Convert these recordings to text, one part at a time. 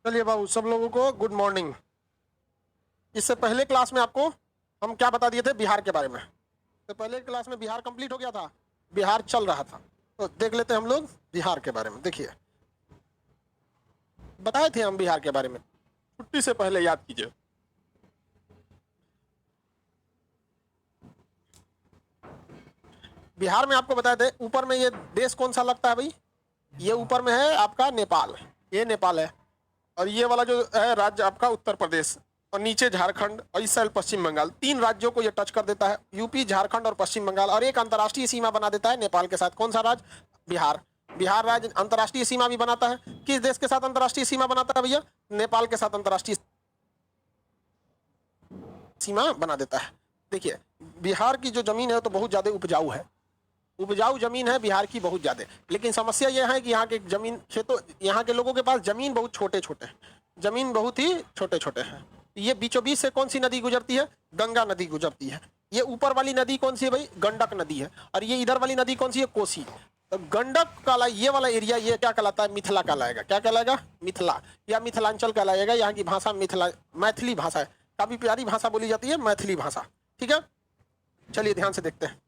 चलिए बाबू, सब लोगों को गुड मॉर्निंग। इससे पहले क्लास में आपको हम क्या बता दिए थे बिहार के बारे में। तो पहले क्लास में बिहार कंप्लीट हो गया था, बिहार चल रहा था। तो देख लेते हैं हम लोग बिहार के बारे में। देखिए, बताए थे हम बिहार के बारे में, छुट्टी से पहले याद कीजिए। बिहार में आपको बताए थे, ऊपर में ये देश कौन सा लगता है भाई? ये ऊपर में है आपका नेपाल, ये नेपाल है। और ये वाला जो है राज्य आपका उत्तर प्रदेश, और नीचे झारखंड, और इस साइड पश्चिम बंगाल। तीन राज्यों को ये टच कर देता है, यूपी, झारखंड और पश्चिम बंगाल। और एक अंतर्राष्ट्रीय सीमा बना देता है नेपाल के साथ। कौन सा राज्य? बिहार। बिहार राज्य अंतर्राष्ट्रीय सीमा भी बनाता है। किस देश के साथ अंतर्राष्ट्रीय सीमा बनाता है भैया? नेपाल के साथ अंतर्राष्ट्रीय सीमा बना देता है। देखिए, बिहार की जो जमीन है तो बहुत ज्यादा उपजाऊ है, उपजाऊ जमीन है बिहार की बहुत ज्यादा। लेकिन समस्या यह है कि यहाँ के जमीन खेतों, यहाँ के लोगों के पास जमीन बहुत छोटे छोटे हैं, जमीन बहुत ही छोटे छोटे हैं। ये बीचों बीच से कौन सी नदी गुजरती है? गंगा नदी गुजरती है। ये ऊपर वाली नदी कौन सी है भाई? गंडक नदी है। और ये इधर वाली नदी कौन सी है? कोसी। तो गंडक का ये वाला एरिया ये क्या कहलाता है? मिथिला कहलाएगा। क्या कहलाएगा? मिथिला या मिथिलांचल कहलाएगा। यहाँ की भाषा मिथिला, मैथिली भाषा है। काफी प्यारी भाषा बोली जाती है, मैथिली भाषा। ठीक है, चलिए ध्यान से देखते हैं।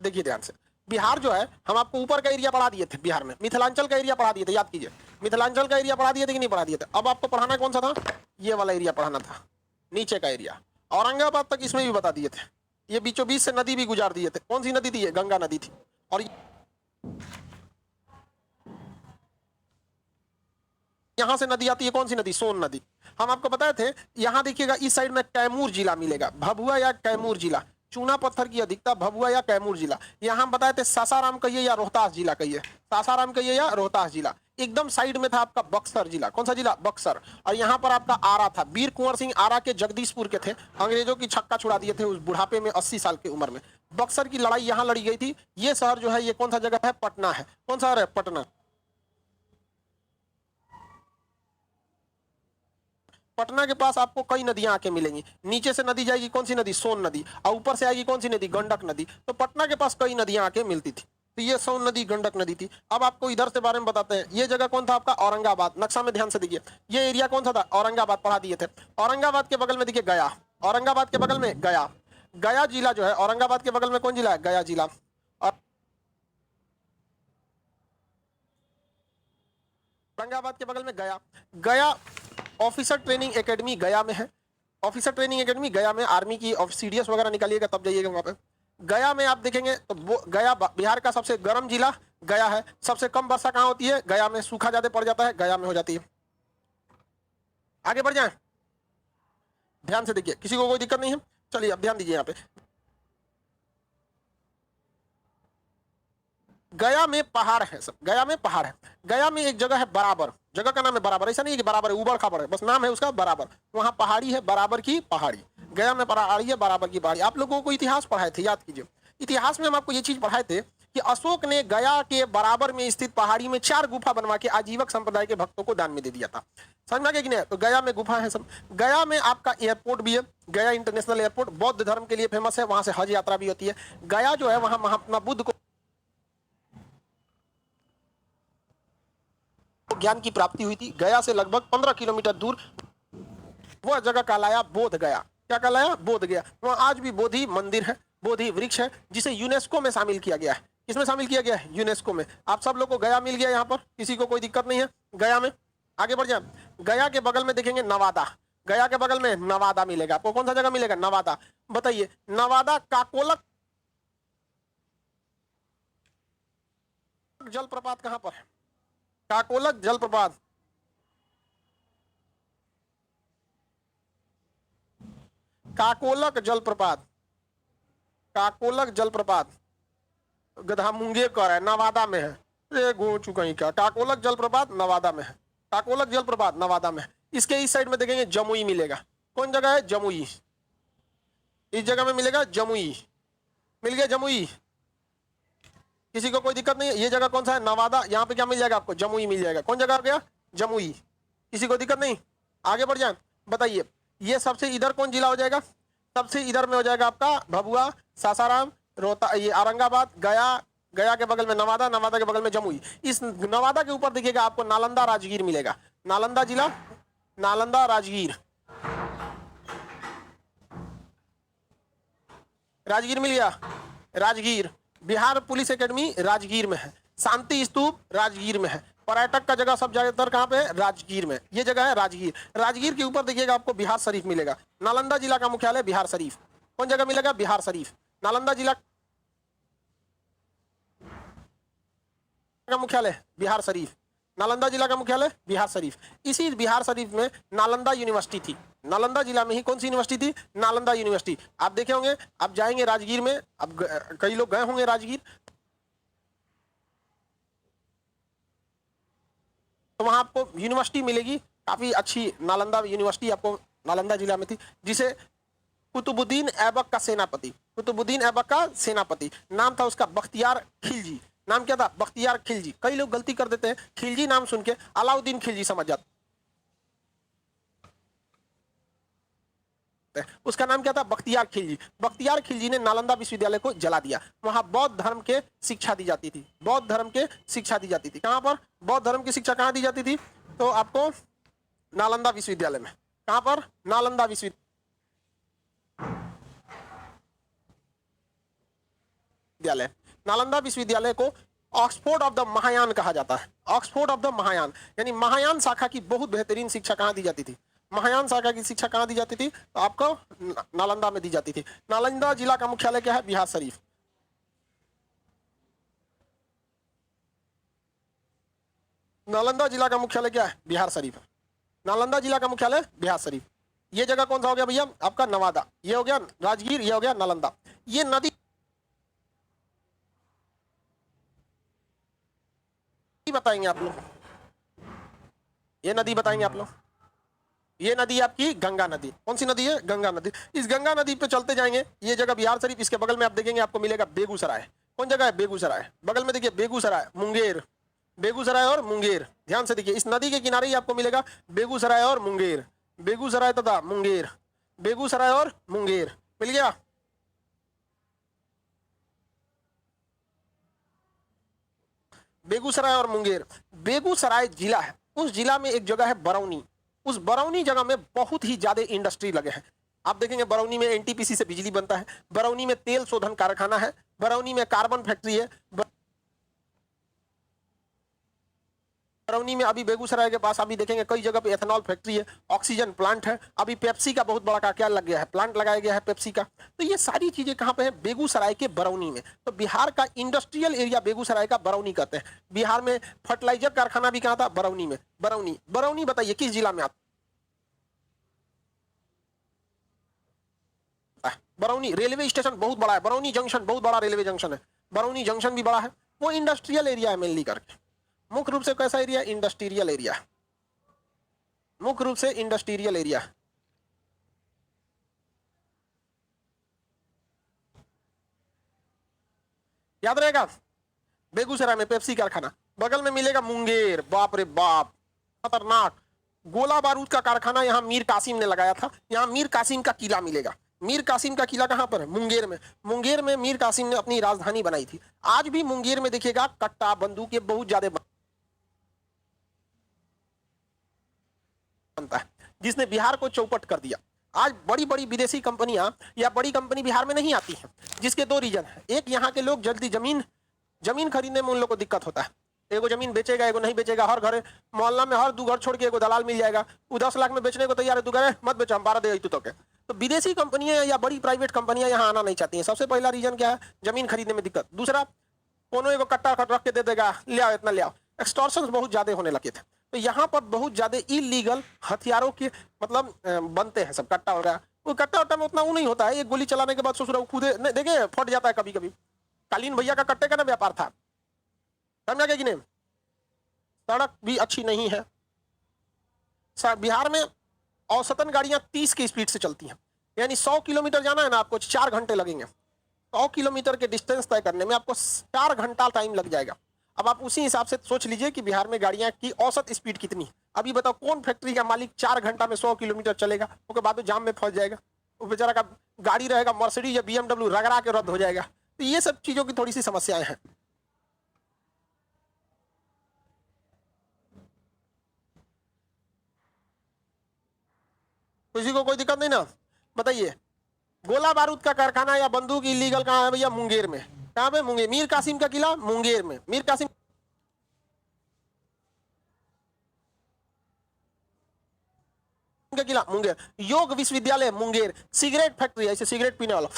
देखिए ध्यान से, बिहार जो है, हम आपको ऊपर का एरिया पढ़ा दिए थे। बिहार में मिथिलांचल का एरिया पढ़ा दिए थे, याद कीजिए। मिथिलांचल का एरिया पढ़ा दिए थे कि नहीं पढ़ा दिए थे? अब आपको पढ़ाना कौन सा था? ये वाला एरिया पढ़ाना था, नीचे का एरिया। औरंगाबाद तक इसमें भी बता दिए थे। ये बीचों बीच से नदी भी गुजार दिए थे। कौन सी नदी थी? ये गंगा नदी थी। और यहां से नदी आती है, कौन सी नदी? सोन नदी। हम आपको बताए थे। यहां देखिएगा, इस साइड में कैमूर जिला मिलेगा, भभुआ या कैमूर जिला। चूना पत्थर की अधिकता, भभुआ या कैमूर जिला। यहां हम बताए थे सासाराम कहिए या रोहतास जिला कहिए, सासाराम कहिए या रोहतास जिला। एकदम साइड में था आपका बक्सर जिला। कौन सा जिला? बक्सर। और यहाँ पर आपका आरा था। वीर कुंवर सिंह आरा के जगदीशपुर के थे, अंग्रेजों की छक्का छुड़ा दिए थे उस बुढ़ापे में, 80 साल की उम्र में। बक्सर की लड़ाई यहाँ लड़ी गई थी। ये शहर जो है, ये कौन सा जगह है? पटना है। कौन सा शहर है? पटना। पटना के पास आपको कई नदियां आके मिलेंगी। नीचे से नदी जाएगी, कौन सी नदी? सोन नदी। और ऊपर से आएगी कौन सी नदी? गंडक नदी। तो पटना के पास कई नदियां आके मिलती थी। तो ये सोन नदी, गंडक नदी थी। अब आपको इधर से बारे में बताते हैं। ये जगह कौन था आपका? औरंगाबाद। नक्शा में ध्यान से देखिए, ये एरिया कौन सा था? औरंगाबाद पढ़ा दिए थे। औरंगाबाद के बगल में देखिए गया, औरंगाबाद के बगल में गया। गया जिला जो है, औरंगाबाद के बगल में कौन जिला है? गया जिला। और औरंगाबाद के बगल में गया। गया ऑफिसर ट्रेनिंग एकेडमी गया में है। ऑफिसर ट्रेनिंग एकेडमी गया में, आर्मी की सीडीएस वगैरह निकालिएगा तब जाइएगा वहां पे। गया में आप देखेंगे तो गया बिहार का सबसे गर्म जिला गया है। सबसे कम वर्षा कहाँ होती है? गया में। सूखा ज्यादा पड़ जाता है, गया में हो जाती है। आगे बढ़ जाए, ध्यान से देखिए, किसी को कोई दिक्कत नहीं है? चलिए अब ध्यान दीजिए यहाँ पे। गया में पहाड़ है सब, गया में पहाड़ है। गया में एक जगह है बराबर, जगह का नाम है बराबर। ऐसा नहीं है कि बराबर है, उबड़ खाबड़ है, बस नाम है उसका बराबर। वहां पहाड़ी है, बराबर की पहाड़ी। गया में पहाड़ी है, बराबर की पहाड़ी। आप लोगों को इतिहास पढ़ाए थे, याद कीजिए। इतिहास में हम आपको ये चीज पढ़ाए थे कि अशोक ने गया के बराबर में स्थित पहाड़ी में 4 गुफा बनवा के आजीवक संप्रदाय के भक्तों को दान में दे दिया था। समझ में आ गया कि नहीं? तो गया में गुफा है सब। गया में आपका एयरपोर्ट भी है, गया इंटरनेशनल एयरपोर्ट। बौद्ध धर्म के लिए फेमस है, वहां से हज यात्रा भी होती है। गया जो है, वहां महात्मा बुद्ध को ज्ञान की प्राप्ति हुई थी। गया से लगभग 15 किलोमीटर दूर वह जगह कहलाया बोध गया। क्या कहलाया? बोध गया। वहां आज भी बोधि मंदिर है, बोधि वृक्ष है, जिसे यूनेस्को में शामिल किया गया है। किसमें शामिल किया गया है? यूनेस्को में। आप सब लोग को गया मिल गया, यहाँ पर किसी को कोई दिक्कत नहीं है गया में? आगे बढ़ जाए, गया के बगल में देखेंगे नवादा। गया के बगल में नवादा मिलेगा आपको। कौन सा जगह मिलेगा? नवादा। बताइए, नवादा काकोलक जलप्रपात कहां पर है? काकोलक जलप्रपात, काकोलक जलप्रपात, काकोलक जलप्रपात गधा मुंगे कर है, नवादा में है। ये गो चुका ही क्या? काकोलक जलप्रपात नवादा में है। काकोलक जलप्रपात नवादा में है। इसके इस साइड में देखेंगे जमुई मिलेगा। कौन जगह है? जमुई। इस जगह में मिलेगा जमुई। मिल गया जमुई, किसी को कोई दिक्कत नहीं है? ये जगह कौन सा है? नवादा। यहाँ पे क्या मिल जाएगा आपको? जमुई मिल जाएगा। कौन जगह आ गया? जमुई। किसी को दिक्कत नहीं? आगे बढ़ जाए, बताइए, ये सबसे इधर कौन जिला हो जाएगा? सबसे इधर में हो जाएगा आपका भभुआ, सासाराम, रोहता, ये औरंगाबाद, गया, गया के बगल में नवादा, नवादा के बगल में जमुई। इस नवादा के ऊपर देखिएगा आपको नालंदा राजगीर मिलेगा। नालंदा जिला, नालंदा राजगीर, राजगीर मिल गया। राजगीर, बिहार पुलिस एकेडमी राजगीर में है। शांति स्तूप राजगीर में है। पर्यटक का जगह सब ज्यादातर कहाँ पे है? राजगीर में। ये जगह है राजगीर। राजगीर के ऊपर देखिएगा आपको बिहार शरीफ मिलेगा। नालंदा जिला का मुख्यालय बिहार शरीफ। कौन जगह मिलेगा? बिहार शरीफ। नालंदा जिला का मुख्यालय बिहार शरीफ। नालंदा जिला का मुख्यालय बिहार शरीफ। इसी बिहार शरीफ में नालंदा यूनिवर्सिटी थी। नालंदा जिला में ही कौन सी यूनिवर्सिटी थी? नालंदा यूनिवर्सिटी। आप देखे होंगे, आप जाएंगे राजगीर में, अब कई लोग गए होंगे राजगीर, तो वहां आपको यूनिवर्सिटी मिलेगी काफी अच्छी। नालंदा यूनिवर्सिटी आपको नालंदा जिला में थी, जिसे कुतुबुद्दीन ऐबक का सेनापति, कुतुबुद्दीन ऐबक का सेनापति नाम था उसका बख्तियार खिलजी। नाम क्या था? बख्तियार खिलजी। कई लोग गलती कर देते हैं, खिलजी नाम सुन के अलाउद्दीन खिलजी समझ जाते। उसका नाम क्या था? बख्तियार खिलजी। बख्तियार खिलजी ने नालंदा विश्वविद्यालय को जला दिया। वहां बौद्ध धर्म के शिक्षा दी जाती थी। बौद्ध धर्म के शिक्षा दी जाती थी। कहां पर बौद्ध धर्म की शिक्षा कहां दी जाती थी? तो आपको नालंदा विश्वविद्यालय में। कहां पर? नालंदा विश्वविद्यालय। नालंदा विश्वविद्यालय को ऑक्सफोर्ड ऑफ द महायान कहा जाता है। ऑक्सफोर्ड ऑफ द महायान, यानी महायान शाखा की बहुत बेहतरीन शिक्षा कहां दी जाती थी? महायान शाखा की शिक्षा कहां दी जाती थी? तो आपको नालंदा में दी जाती थी। नालंदा जिला का मुख्यालय क्या है? बिहार शरीफ। नालंदा जिला का मुख्यालय क्या है? बिहार शरीफ। नालंदा जिला का मुख्यालय बिहार शरीफ। ये जगह कौन सा हो गया भैया? आपका नवादा। ये हो गया राजगीर, ये हो गया नालंदा। ये नदी बताएंगे आप लोग, ये नदी बताएंगे आप लोग। ये नदी आपकी गंगा नदी। कौन सी नदी है? गंगा नदी। इस गंगा नदी पे चलते जाएंगे, ये जगह बिहार शरीफ। इसके बगल में आप देखेंगे आपको मिलेगा बेगूसराय। कौन जगह है? बेगूसराय। बगल में देखिए बेगूसराय, मुंगेर, बेगूसराय और मुंगेर। ध्यान से देखिए, इस नदी के किनारे ही आपको मिलेगा बेगूसराय और मुंगेर। बेगूसराय तथा मुंगेर, बेगूसराय और मुंगेर मिल गया। बेगूसराय और मुंगेर। बेगूसराय जिला है, उस जिला में एक जगह है बरौनी। उस बरौनी जगह में बहुत ही ज्यादा इंडस्ट्री लगे हैं। आप देखेंगे बरौनी में एनटीपीसी से बिजली बनता है, बरौनी में तेल शोधन कारखाना है, बरौनी में कार्बन फैक्ट्री है, बरौनी में अभी बेगूसराय के पास अभी देखेंगे कई जगह पे एथेनॉल फैक्ट्री है, ऑक्सीजन प्लांट है, अभी पेप्सी का बहुत बड़ा का क्या लग गया है, प्लांट लगाया गया है पेप्सी का। तो ये सारी चीजें कहाँ पे है? बेगूसराय के बरौनी में। तो बिहार का इंडस्ट्रियल एरिया बेगूसराय का बरौनी कहते हैं। बिहार में फर्टिलाइजर कारखाना भी कहाँ था? बरौनी में। बरौनी, बरौनी बताइए किस जिला में आता? बरौनी रेलवे स्टेशन बहुत बड़ा है, बरौनी जंक्शन बहुत बड़ा रेलवे जंक्शन है, बरौनी जंक्शन भी बड़ा है। वो इंडस्ट्रियल एरिया है मेनली करके। मुख्य रूप से कैसा एरिया? इंडस्ट्रियल एरिया, मुख्य रूप से इंडस्ट्रियल एरिया। याद रहेगा? बेगूसराय में पेप्सी कारखाना, बगल में मिलेगा मुंगेर। बाप रे बाप, खतरनाक गोला बारूद का कारखाना यहाँ मीर कासिम ने लगाया था। यहाँ मीर कासिम का किला मिलेगा। मीर कासिम का किला कहाँ पर है? मुंगेर में। मुंगेर में मीर कासिम ने अपनी राजधानी बनाई थी। आज भी मुंगेर में देखिएगा कट्टा बंदूक बहुत ज्यादा बनता है, जिसने बिहार को चौपट कर दिया। आज बड़ी बड़ी विदेशी कंपनियां या बड़ी कंपनी बिहार में नहीं आती हैं, जिसके दो रीजन है। एक, यहाँ के लोग जल्दी जमीन खरीदने में उन लोग को दिक्कत होता है। एगो जमीन बेचेगा, एगो नहीं बेचेगा। हर घर मोहल्ला में हर 2 घर छोड़ के एगो दलाल मिल जाएगा, वो 10 लाख में बेचने को तैयार है, तू कह मत बेचो, हम 12 दे तू। तो विदेशी कंपनियां या बड़ी प्राइवेट कंपनियां यहाँ आना नहीं चाहती हैं। सबसे पहला रीजन क्या है? जमीन खरीदने में दिक्कत। दूसरा, कोनो एगो कट्टा रख के दे देगा, ले आओ इतना ले आओ। एक्सटॉर्शन बहुत ज्यादा होने लगे थे। तो यहाँ पर बहुत ज्यादा इलीगल हथियारों के मतलब बनते हैं सब। कट्टा हो रहा है, वो कट्टा वट्टा में उतना वो नहीं होता है। एक गोली चलाने के बाद ससुरा खुद देखे फट जाता है कभी कभी। कालीन भैया का कट्टे का ना व्यापार था, समझा क्या कि नहीं? सड़क भी अच्छी नहीं है। बिहार में औसतन गाड़ियां 30 की स्पीड से चलती हैं, यानी 100 किलोमीटर जाना है ना आपको 4 घंटे लगेंगे। 100 किलोमीटर के डिस्टेंस तय करने में आपको 4 घंटा टाइम लग जाएगा। अब आप उसी हिसाब से सोच लीजिए कि बिहार में गाड़ियां की औसत स्पीड कितनी है। अभी बताओ कौन फैक्ट्री का मालिक 4 घंटा में 100 किलोमीटर चलेगा? उसके बाद तो जाम में फंस जाएगा। वो बेचारा का गाड़ी रहेगा मर्सिडीज या BMW, रगड़ा के रद्द हो जाएगा। तो ये सब चीजों की थोड़ी सी समस्याएं हैं। किसी को कोई दिक्कत नहीं ना? बताइए, गोला बारूद का कारखाना या बंदूक इलीगल कहाँ है भैया? मुंगेर में। कहाँ पे? मुंगेर। मीर कासिम का किला मुंगेर में। मीर कासिम का किला मुंगेर। योग विश्वविद्यालय मुंगेर। सिगरेट फैक्ट्री, ऐसे सिगरेट पीने वाला,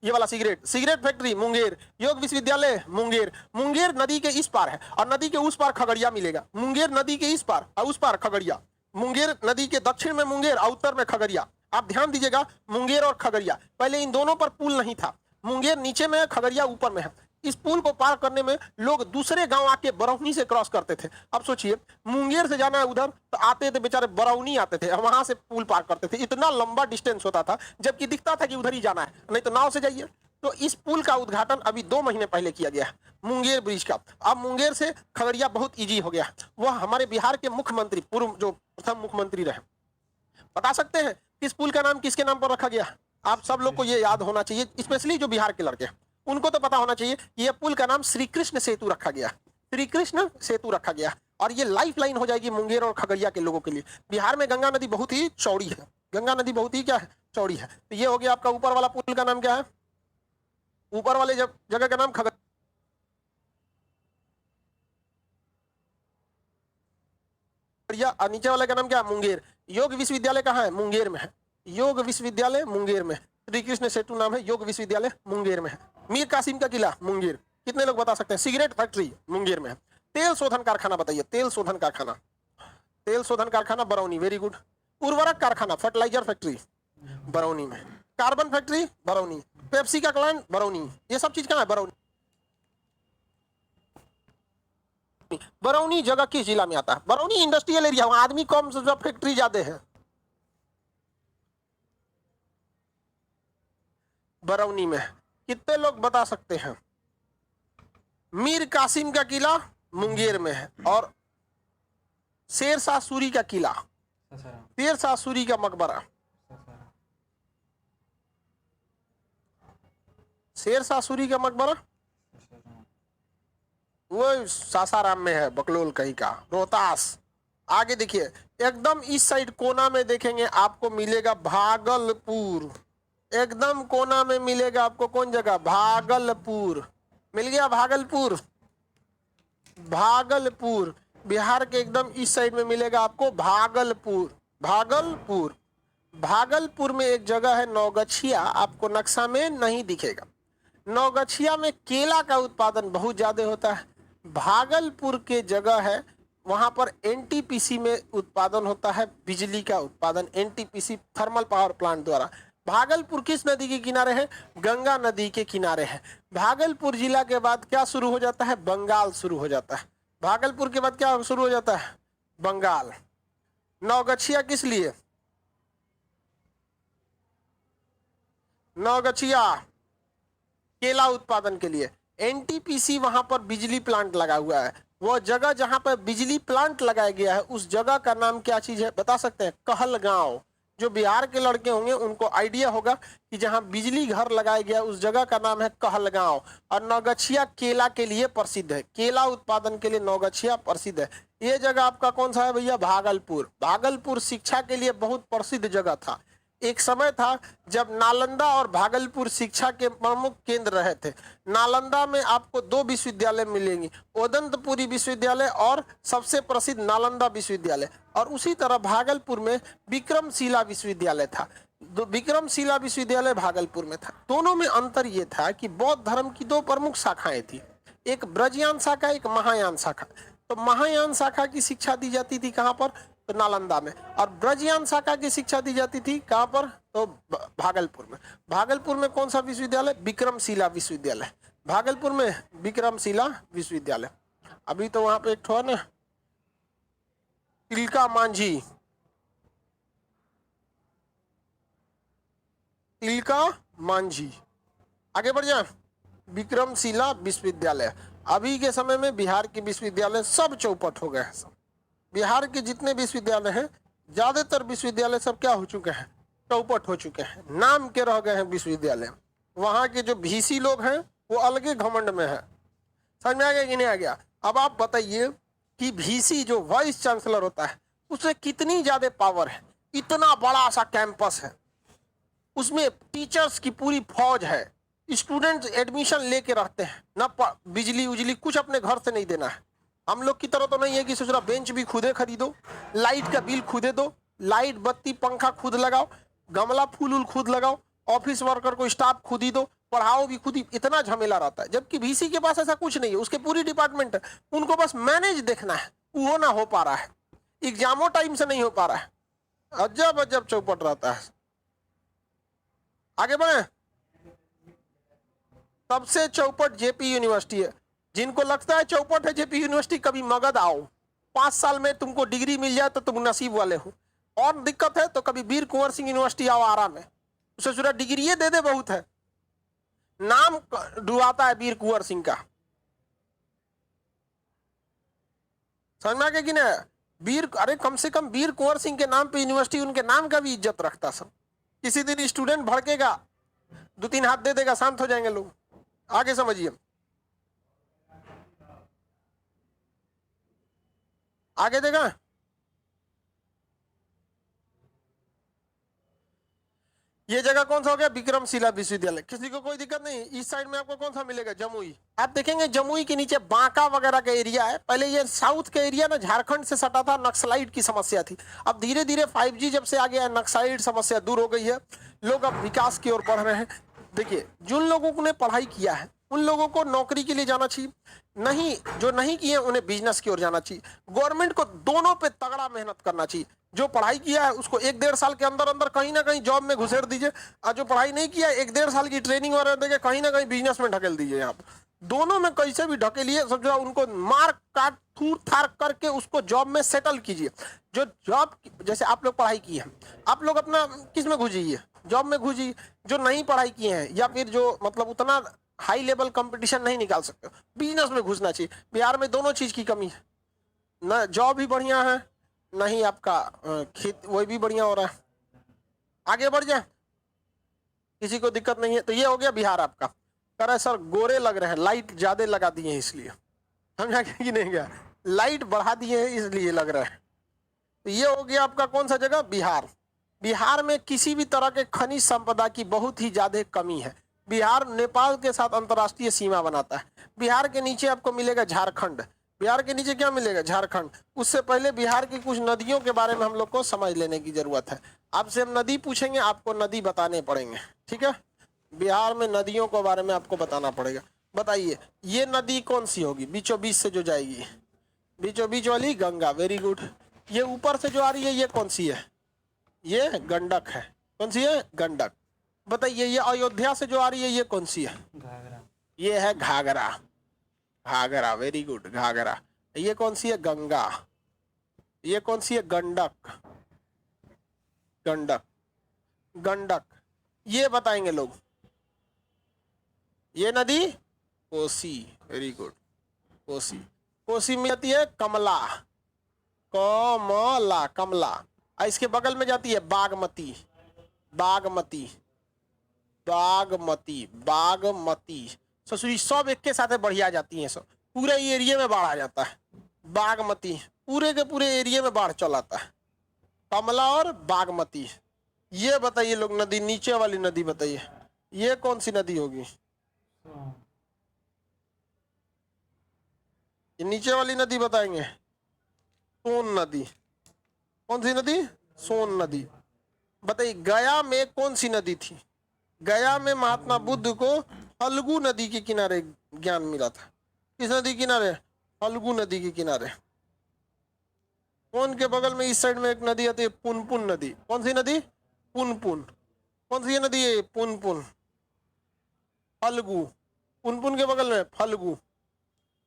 ये वाला सिगरेट फैक्ट्री मुंगेर। योग विश्वविद्यालय मुंगेर। मुंगेर नदी के इस पार है और नदी के उस पार खगड़िया मिलेगा। मुंगेर नदी के इस पार और उस पार खगड़िया। मुंगेर नदी के दक्षिण में मुंगेर और उत्तर में खगड़िया। आप ध्यान दीजिएगा, मुंगेर और खगड़िया, पहले इन दोनों पर पुल नहीं था। मुंगेर नीचे में है, खगड़िया ऊपर में है। इस पुल को पार करने में लोग दूसरे गांव आके बरौनी से क्रॉस करते थे। अब सोचिए, मुंगेर से जाना है उधर तो आते थे बेचारे बरौनी आते थे, वहां से पुल पार करते थे। इतना लंबा डिस्टेंस होता था, जबकि दिखता था कि उधर ही जाना है, नहीं तो नाव से जाइए। तो इस पुल का उद्घाटन अभी 2 महीने पहले किया गया है, मुंगेर ब्रिज का। अब मुंगेर से खगड़िया बहुत इजी हो गया। वह हमारे बिहार के मुख्यमंत्री, पूर्व जो प्रथम मुख्यमंत्री रहे, बता सकते हैं इस पुल का नाम किसके नाम पर रखा गया? आप सब लोग को ये याद होना चाहिए, स्पेशली जो बिहार के लड़के, उनको तो पता होना चाहिए। ये पुल का नाम श्री कृष्ण सेतु रखा गया। श्री कृष्ण सेतु रखा गया और ये लाइफ लाइन हो जाएगी मुंगेर और खगड़िया के लोगों के लिए। बिहार में गंगा नदी बहुत ही चौड़ी है, गंगा नदी बहुत ही क्या है? चौड़ी है। तो ये हो गया आपका ऊपर वाला पुल का नाम क्या है? ऊपर वाले जगह का नाम खगड़िया और नीचे वाले का नाम क्या है? मुंगेर। योग विश्वविद्यालय कहाँ है? मुंगेर में है। योग विश्वविद्यालय मुंगेर में। श्री कृष्ण सेतु नाम है, योग विश्वविद्यालय मुंगेर में है। मीर कासिम का किला मुंगेर। कितने लोग बता सकते हैं? सिगरेट फैक्ट्री मुंगेर में है। तेल शोधन कारखाना बताइए? तेल शोधन कारखाना, तेल शोधन कारखाना बरौनी, वेरी गुड। उर्वरक कारखाना, फर्टिलाइजर फैक्ट्री बरौनी में। Carbon factory Barauni. पेप्सी का प्लांट बरौनी। ये सब चीज कहाँ है? बरौनी। बरौनी जगह किस जिला में आता है? बरौनी इंडस्ट्रियल एरिया, वहां आदमी कम से फैक्ट्री ज्यादा है। बरौनी में कितने लोग बता सकते हैं? मीर कासिम का किला मुंगेर में है और शेरशाह सूरी का किला, शेरशाह सूरी का मकबरा, शेरशाह सूरी का मकबरा वो सासाराम में है, बकलोल कहीं का, रोहतास। आगे देखिए, एकदम इस साइड कोना में देखेंगे आपको मिलेगा भागलपुर। एकदम कोना में मिलेगा आपको कौन जगह? भागलपुर। मिल गया भागलपुर। भागलपुर बिहार के एकदम इस साइड में मिलेगा आपको भागलपुर। भागलपुर, भागलपुर में एक जगह है नौगछिया, आपको नक्शा में नहीं दिखेगा। नौगछिया में केला का उत्पादन बहुत ज्यादा होता है। भागलपुर के जगह है, वहां पर एनटीपीसी में उत्पादन होता है, बिजली का उत्पादन एनटीपीसी थर्मल पावर प्लांट द्वारा। भागलपुर किस नदी के किनारे है? गंगा नदी के किनारे है। भागलपुर जिला के बाद क्या शुरू हो जाता है? बंगाल शुरू हो जाता है। भागलपुर के बाद क्या शुरू हो जाता है? बंगाल। नौगछिया किस लिए? नौगछिया केला उत्पादन के लिए। एनटीपीसी वहां पर बिजली प्लांट लगा हुआ है। वो जगह जहां पर बिजली प्लांट लगाया गया है उस जगह का नाम क्या चीज है? बता सकते हैं? कहलगांव। जो बिहार के लड़के होंगे उनको आइडिया होगा कि जहां बिजली घर लगाया गया उस जगह का नाम है कहलगांव। और नौगछिया केला के लिए प्रसिद्ध है, केला उत्पादन के लिए नौगछिया प्रसिद्ध है। ये जगह आपका कौन सा है भैया? भागलपुर। भागलपुर शिक्षा के लिए बहुत प्रसिद्ध जगह था। एक समय था जब नालंदा और भागलपुर शिक्षा के प्रमुख केंद्र रहे थे। नालंदा में आपको 2 विश्वविद्यालय मिलेंगे, ओदंतपुरी विश्वविद्यालय और सबसे प्रसिद्ध नालंदा विश्वविद्यालय। और उसी तरह भागलपुर में विक्रमशिला विश्वविद्यालय था। विक्रमशिला विश्वविद्यालय भागलपुर में था। दोनों में अंतर यह था कि बौद्ध धर्म की 2 प्रमुख शाखाएं थी, एक ब्रजयान शाखा, एक महायान शाखा। तो महायान शाखा की शिक्षा दी जाती थी कहाँ पर? तो नालंदा में। और ब्रजयान शाखा की शिक्षा दी जाती थी कहाँ पर? तो भागलपुर में। भागलपुर में कौन सा विश्वविद्यालय? विक्रमशिला विश्वविद्यालय। भागलपुर में विक्रमशिला विश्वविद्यालय। अभी तो वहां पे एक ठो है ना, तिलका मांझी, तिलका मांझी। आगे बढ़ जाए, विक्रमशिला विश्वविद्यालय। अभी के समय में बिहार के विश्वविद्यालय सब चौपट हो गए हैं। बिहार के जितने विश्वविद्यालय हैं, ज्यादातर विश्वविद्यालय सब क्या हो चुके हैं? चौपट हो चुके हैं, नाम के रह गए हैं विश्वविद्यालय। वहां के जो VC लोग हैं वो अलगे घमंड में है। समझ में आ गया कि नहीं आ गया? अब आप बताइए कि VC जो वाइस चांसलर होता है उससे कितनी ज्यादा पावर है। इतना बड़ा सा कैंपस है, उसमें टीचर्स की पूरी फौज है, स्टूडेंट्स एडमिशन लेके रहते हैं, ना बिजली उजली कुछ अपने घर से नहीं देना है। हम लोग की तरह तो नहीं है कि सोच बेंच भी खुदे खरीदो, लाइट का बिल खुदे दो, लाइट बत्ती पंखा खुद लगाओ, गमला फूल उल खुद लगाओ, ऑफिस वर्कर को स्टाफ खुद ही दो, पढ़ाओ भी खुद ही, इतना झमेला रहता है। जबकि VC के पास ऐसा कुछ नहीं है, उसके पूरी डिपार्टमेंट है, उनको बस मैनेज देखना है, वो ना हो पा रहा है, एग्जामों टाइम से नहीं हो पा रहा है, अजब अजब चौपट रहता है। आगे बढ़े। सबसे चौपट जेपी यूनिवर्सिटी है। जिनको लगता है चौपट है जेपी यूनिवर्सिटी, कभी मगध आओ, 5 साल में तुमको डिग्री मिल जाए तो तुम नसीब वाले हो। और दिक्कत है तो कभी वीर कुंवर सिंह यूनिवर्सिटी आओ आरा में, उसे सूरा डिग्री दे दे बहुत है, नाम डुबाता है वीर कुंवर सिंह का। समझ में आ गया कि ना? वीर, अरे कम से कम वीर कुंवर सिंह के नाम पे यूनिवर्सिटी उनके नाम का भी इज्जत रखता सब। किसी दिन स्टूडेंट भड़केगा, 2-3 हाथ दे देगा, शांत हो जाएंगे लोग। आगे समझिए, आगे देगा। ये जगह कौन सा हो गया? विक्रमशिला विश्वविद्यालय। किसी को कोई दिक्कत नहीं। इस साइड में आपको कौन सा मिलेगा? जमुई। आप देखेंगे जमुई के नीचे बांका वगैरह का एरिया है। पहले ये साउथ का एरिया ना झारखंड से सटा था, नक्सलाइट की समस्या थी। अब धीरे धीरे 5G जब से आ गया है, नक्सलाइट समस्या दूर हो गई है, लोग अब विकास की ओर बढ़ रहे हैं। देखिए, जिन लोगों ने पढ़ाई किया है उन लोगों को नौकरी के लिए जाना चाहिए, नहीं जो नहीं किए उन्हें बिजनेस की ओर जाना चाहिए। गवर्नमेंट को दोनों पे तगड़ा मेहनत करना चाहिए। जो पढ़ाई किया है उसको 1-1.5 साल के अंदर अंदर कहीं ना कहीं जॉब में घुसेड़ दीजिए, और जो पढ़ाई नहीं किया 1-1.5 साल की ट्रेनिंग वगैरह देके कहीं ना कहीं बिजनेस में ढकेल दीजिए। यहाँ दोनों में कैसे भी ढकेलिए, समझो उनको मार काट थूर थार करके उसको जॉब में सेटल कीजिए। जो जॉब, जैसे आप लोग पढ़ाई की है, आप लोग अपना किस में घुसिए? जॉब में घुसिए। जो नहीं पढ़ाई किए हैं या फिर जो मतलब उतना हाई लेवल कंपटीशन नहीं निकाल सकते, बिजनेस में घुसना चाहिए। बिहार में दोनों चीज की कमी है, ना जॉब भी बढ़िया है, नहीं आपका खेत वही भी बढ़िया हो रहा है। आगे बढ़ जाए, किसी को दिक्कत नहीं है। तो ये हो गया बिहार आपका। कह रहे सर गोरे लग रहे हैं, लाइट ज्यादा लगा दिए हैं इसलिए। समझा कि नहीं गया? लाइट बढ़ा दिए हैं इसलिए लग रहा है। तो ये हो गया आपका कौन सा जगह? बिहार। बिहार में किसी भी तरह के खनिज संपदा की बहुत ही ज्यादा कमी है। बिहार नेपाल के साथ अंतर्राष्ट्रीय सीमा बनाता है। बिहार के नीचे आपको मिलेगा झारखंड। बिहार के नीचे क्या मिलेगा? झारखंड। उससे पहले बिहार की कुछ नदियों के बारे में हम लोग को समझ लेने की जरूरत है। आपसे हम नदी पूछेंगे, आपको नदी बताने पड़ेंगे, ठीक है? बिहार में नदियों के बारे में आपको बताना पड़ेगा। बताइए ये नदी कौन सी होगी बीचों बीच से जो जाएगी? बीचों बीच वाली गंगा, वेरी गुड। ये ऊपर से जो आ रही है ये कौन सी है? ये गंडक है। कौन सी है? गंडक। बताइए ये अयोध्या से जो आ रही है ये कौन सी है? घाघरा। ये है घाघरा। Ghaghara, very good, Ghaghara. ये कौन सी है? गंगा। ये कौन सी है? गंडक। गंडक, गंडक। ये बताएंगे लोग। ये नदी कोसी, वेरी गुड, कोसी। कोसी में आती है कमला, कमला, कमला। इसके बगल में जाती है बागमती, बागमती, बागमती, बागमती। ससुरी सब एक के साथ बढ़िया जाती हैं। सब पूरे एरिया में बाढ़ आ जाता है। बागमती पूरे के पूरे एरिया में बाढ़ चल आता है। कमला और बागमती। ये बताइए लोग नदी, नीचे वाली नदी बताइए, ये कौन सी नदी होगी? ये नीचे वाली नदी बताएंगे, सोन नदी। कौन सी नदी? सोन नदी। बताइए गया में कौन सी नदी थी? गया में महात्मा बुद्ध को फल्गु नदी के किनारे ज्ञान मिला था। किस नदी किनारे? फल्गु नदी के किनारे। कौन के बगल में इस साइड में एक नदी आती है पुनपुन नदी। कौन सी नदी? पुनपुन। कौन सी नदी है? पुनपुन। फल्गु। पुनपुन के बगल में फल्गु।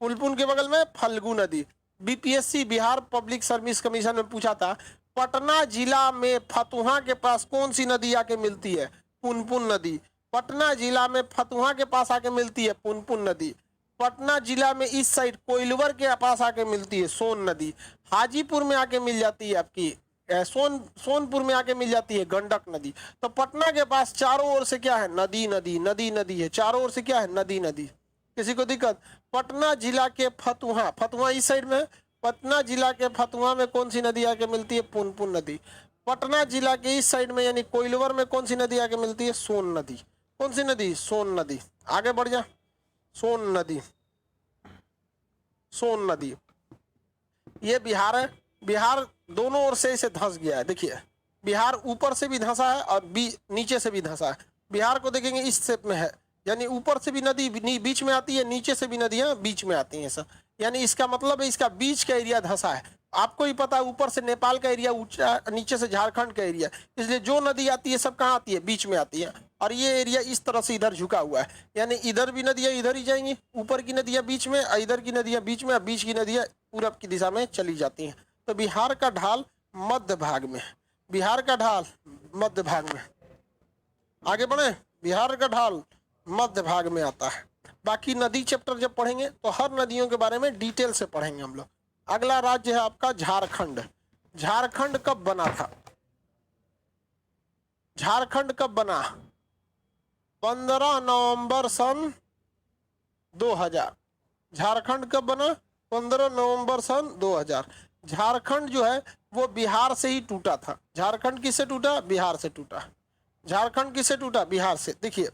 पुनपुन के बगल में फल्गु नदी। BPSC Bihar public service commission में पूछा था, पटना जिला में फतुहा के पास कौन सी नदी आके मिलती है? पुनपुन नदी। पटना जिला में फतुहा के पास आके मिलती है पुनपुन नदी। पटना जिला में इस साइड कोइलवर के पास आके मिलती है सोन नदी। हाजीपुर में आके मिल जाती है आपकी सोनपुर में आके मिल जाती है गंडक नदी। तो पटना के पास चारों ओर से क्या है? नदी नदी नदी नदी है। चारों ओर से क्या है? नदी नदी। किसी को दिक्कत? पटना जिला के फतुहा, फतुहा इस साइड में, पटना जिला के फतुहा में कौन सी नदी आके मिलती है? पुनपुन नदी। पटना जिला के इस साइड में यानी कोइलवर में कौन सी नदी आके मिलती है? सोन नदी। कौन सी नदी? सोन नदी। आगे बढ़ जा। सोन नदी, सोन नदी। ये बिहार है। बिहार दोनों ओर से इसे धंस गया है। देखिए बिहार ऊपर से भी धंसा है और नीचे से भी धंसा है। बिहार को देखेंगे इस शेप में है, यानी ऊपर से भी नदी बीच में आती है, नीचे से भी नदियां बीच में आती हैं सब। यानी इसका मतलब है इसका बीच का एरिया धंसा है। आपको ही पता है ऊपर से नेपाल का एरिया ऊंचा, नीचे से झारखंड का एरिया, इसलिए जो नदी आती है सब कहाँ आती है? बीच में आती है। और ये एरिया इस तरह से इधर झुका हुआ है, यानी इधर भी नदियां इधर ही जाएंगी, ऊपर की नदियां बीच में, इधर की नदियां बीच में, बीच की नदियां पूरब की दिशा में चली जाती हैं। तो बिहार का ढाल मध्य भाग में, बिहार का ढाल मध्य भाग में। आगे बढ़े। बिहार का ढाल मध्य भाग में आता है। बाकी नदी चैप्टर जब पढ़ेंगे तो हर नदियों के बारे में डिटेल से पढ़ेंगे हम लोग। अगला राज्य है आपका झारखंड। झारखंड कब बना था? झारखंड कब बना? 15 नवंबर सन 2000। झारखंड कब बना? 15 नवंबर सन 2000। झारखंड जो है वो बिहार से ही टूटा था। झारखंड किससे टूटा? बिहार से टूटा। झारखंड किससे टूटा? बिहार से। देखिए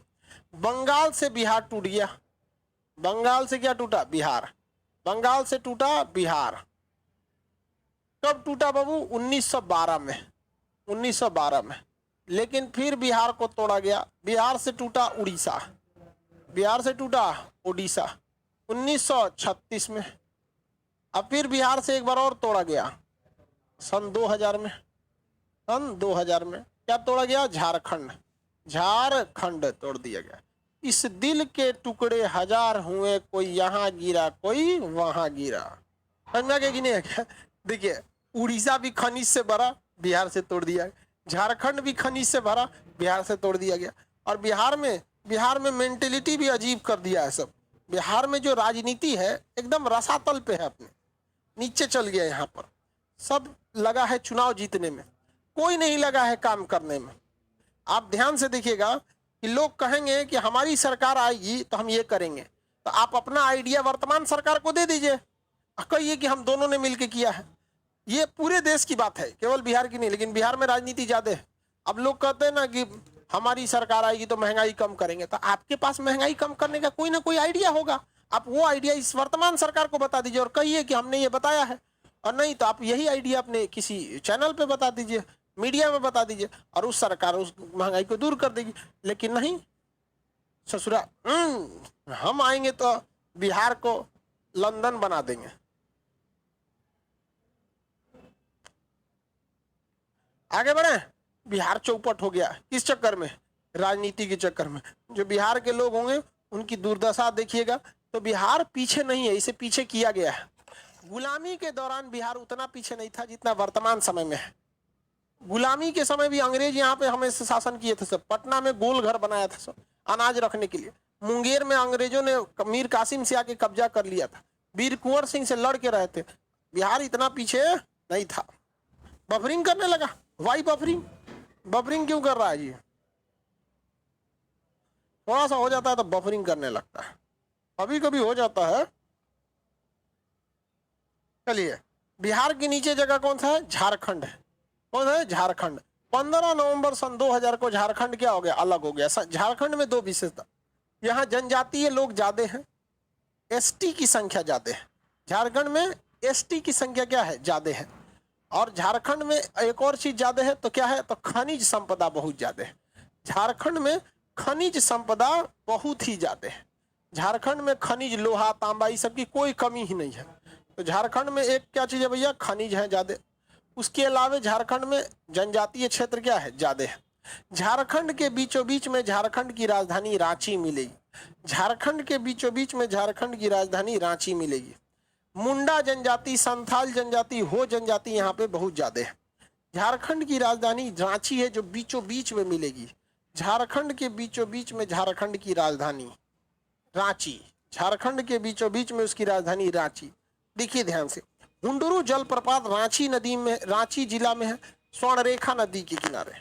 बंगाल से बिहार टूट गया। बंगाल से क्या टूटा? बिहार। बंगाल से टूटा बिहार। कब टूटा बाबू? 1912 में। 1912 में। लेकिन फिर बिहार को तोड़ा गया। बिहार से टूटा उड़ीसा। बिहार से टूटा उड़ीसा 1936 में। अब फिर बिहार से एक बार और तोड़ा गया सन 2000 में। सन 2000 में क्या तोड़ा गया? झारखंड। झारखंड तोड़ दिया गया। इस दिल के टुकड़े हजार हुए, कोई यहाँ गिरा कोई वहां गिरा। समझ में आ गया कि नहीं? क्या देखिए उड़ीसा भी खनिज से भरा, बिहार से तोड़ दिया गया। झारखंड भी खनिज से भरा, बिहार से तोड़ दिया गया। और बिहार में मेंटेलिटी भी अजीब कर दिया है सब। बिहार में जो राजनीति है एकदम रसातल पे है, अपने नीचे चल गया। यहाँ पर सब लगा है चुनाव जीतने में, कोई नहीं लगा है काम करने में। आप ध्यान से देखिएगा कि लोग कहेंगे कि हमारी सरकार आएगी तो हम ये करेंगे, तो आप अपना आइडिया वर्तमान सरकार को दे दीजिए, कहिए कि हम दोनों ने मिलकर किया है। ये पूरे देश की बात है, केवल बिहार की नहीं। लेकिन बिहार में राजनीति ज्यादा है। अब लोग कहते हैं ना कि हमारी सरकार आएगी तो महंगाई कम करेंगे, तो आपके पास महंगाई कम करने का कोई ना कोई आइडिया होगा। आप वो आइडिया इस वर्तमान सरकार को बता दीजिए और कहिए कि हमने ये बताया है। और नहीं तो आप यही आइडिया अपने किसी चैनल पे बता दीजिए, मीडिया में बता दीजिए, और उस सरकार उस महंगाई को दूर कर देगी। लेकिन नहीं, ससुरा हम आएंगे तो बिहार को लंदन बना देंगे। आगे बढ़े। बिहार चौपट हो गया। किस चक्कर में? राजनीति के चक्कर में। जो बिहार के लोग होंगे उनकी दुर्दशा देखिएगा। तो बिहार पीछे नहीं है, इसे पीछे किया गया है। गुलामी के दौरान बिहार उतना पीछे नहीं था जितना वर्तमान समय में है। गुलामी के समय भी अंग्रेज यहाँ पे हमें शासन किए थे सब। पटना में गोल घर बनाया था सब अनाज रखने के लिए। मुंगेर में अंग्रेजों ने मीर कासिम से आके कब्जा कर लिया था। वीर कुंवर सिंह से लड़ के रहे थे। बिहार इतना पीछे नहीं था। बफरिंग करने लगा। Y buffering? बफरिंग क्यों कर रहा है जी? थोड़ा सा हो जाता है तो बफरिंग करने लगता है, कभी कभी हो जाता है। चलिए, बिहार के नीचे जगह कौन सा है? झारखंड है। कौन है? झारखंड। 15 नवंबर सन 2000 को झारखंड क्या हो गया? अलग हो गया। झारखंड में दो विशेषता, यहाँ जनजातीय लोग ज्यादा हैं, एसटी की संख्या ज्यादा है। झारखंड में एसटी की संख्या क्या है? ज्यादा है। और झारखंड में एक और चीज ज्यादा है, तो क्या है? तो खनिज संपदा बहुत ज्यादा है। झारखंड में खनिज संपदा बहुत ही ज्यादा है। झारखंड में खनिज, लोहा, तांबा, इस सब की कोई कमी ही नहीं है। तो झारखंड में एक क्या चीज है भैया? खनिज है ज्यादा। उसके अलावा झारखंड में जनजातीय क्षेत्र क्या है? ज्यादा है। झारखंड के बीचों बीच में झारखंड की राजधानी रांची मिलेगी। झारखंड के बीचों बीच में झारखंड की राजधानी रांची मिलेगी। मुंडा जनजाति, संथाल जनजाति, हो जनजाति यहाँ पे बहुत ज्यादा है। झारखंड की राजधानी रांची है जो बीचों बीच में मिलेगी। झारखंड के बीचों बीच में झारखंड की राजधानी रांची, झारखंड के बीचों बीच में उसकी राजधानी रांची। देखिए ध्यान से, हुंडरू जलप्रपात रांची नदी में, रांची जिला में है, स्वर्णरेखा नदी के किनारे।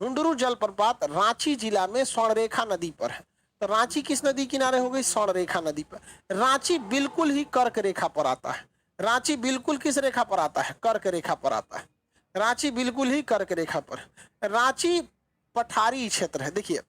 हुंडरू जलप्रपात रांची जिला में स्वर्णरेखा नदी पर है। तो रांची किस नदी किनारे हो गई? स्वर्णरेखा नदी पर। रांची बिल्कुल ही कर्क रेखा पर आता है। रांची बिल्कुल किस रेखा पर आता है? कर्क रेखा पर आता है। रांची बिल्कुल ही कर्क रेखा पर। रांची पठारी क्षेत्र है। देखिए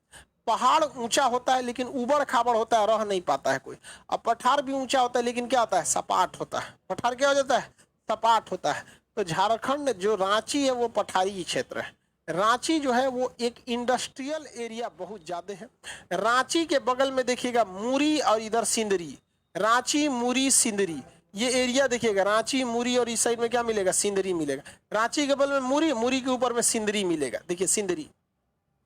पहाड़ ऊंचा होता है लेकिन उबड़ खाबड़ होता है, रह नहीं पाता है कोई। अब पठार भी ऊंचा होता है लेकिन क्या होता है, सपाट होता है। पठार क्या हो जाता है, सपाट होता है। तो झारखंड जो रांची है वो पठारी क्षेत्र है। रांची जो है वो एक इंडस्ट्रियल एरिया बहुत ज्यादा है। रांची के बगल में देखिएगा मुरी और इधर सिंदरी, रांची मुरी सिंदरी ये एरिया देखिएगा। रांची मुरी और इस साइड में क्या मिलेगा, सिंदरी मिलेगा। रांची के बगल में मुरी, मुरी के ऊपर में सिंदरी मिलेगा। देखिए सिंदरी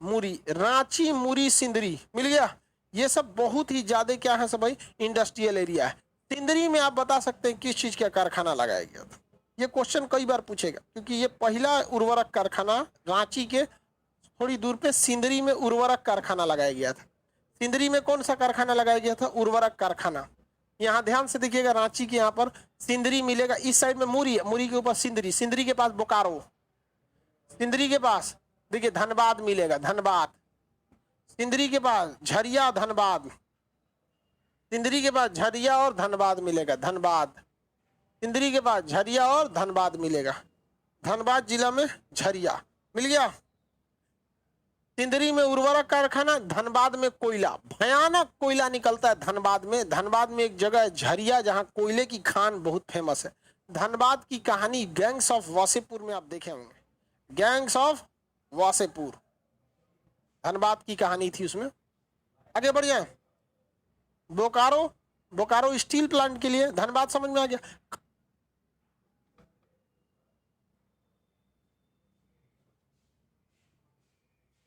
मुरी, रांची मुरी सिंदरी मिल गया। ये सब बहुत ही ज्यादा क्या है सब भाई, इंडस्ट्रियल एरिया है। सिंदरी में आप बता सकते हैं किस चीज का कारखाना लगाया गया था। ये क्वेश्चन कई बार पूछेगा क्योंकि ये पहला उर्वरक कारखाना रांची के थोड़ी दूर पे सिंदरी में उर्वरक कारखाना लगाया गया था। सिंदरी में कौन सा कारखाना लगाया गया था, उर्वरक कारखाना। यहाँ ध्यान से देखिएगा, रांची के यहाँ पर सिंदरी मिलेगा, इस साइड में मुरी है, मुरी के ऊपर सिंदरी, सिंदरी के पास बोकारो, सिंदरी के पास देखिए धनबाद मिलेगा, धनबाद। सिंदरी के पास झरिया, धनबाद। सिंदरी के पास झरिया और धनबाद मिलेगा, धनबाद। सिंदरी के पास झरिया और धनबाद मिलेगा, धनबाद जिला में झरिया मिल गया। सिंदरी में उर्वरक कारखाना, धनबाद में कोयला, भयानक कोयला निकलता है धनबाद में। धनबाद में एक जगह है झरिया जहां कोयले की खान बहुत फेमस है। धनबाद की कहानी गैंग्स ऑफ वासेपुर में आप देखे होंगे, गैंग्स ऑफ वासेपुर, धनबाद की कहानी थी उसमें। आगे बढ़ जाए, बोकारो, बोकारो स्टील प्लांट के लिए, धनबाद समझ में आ गया।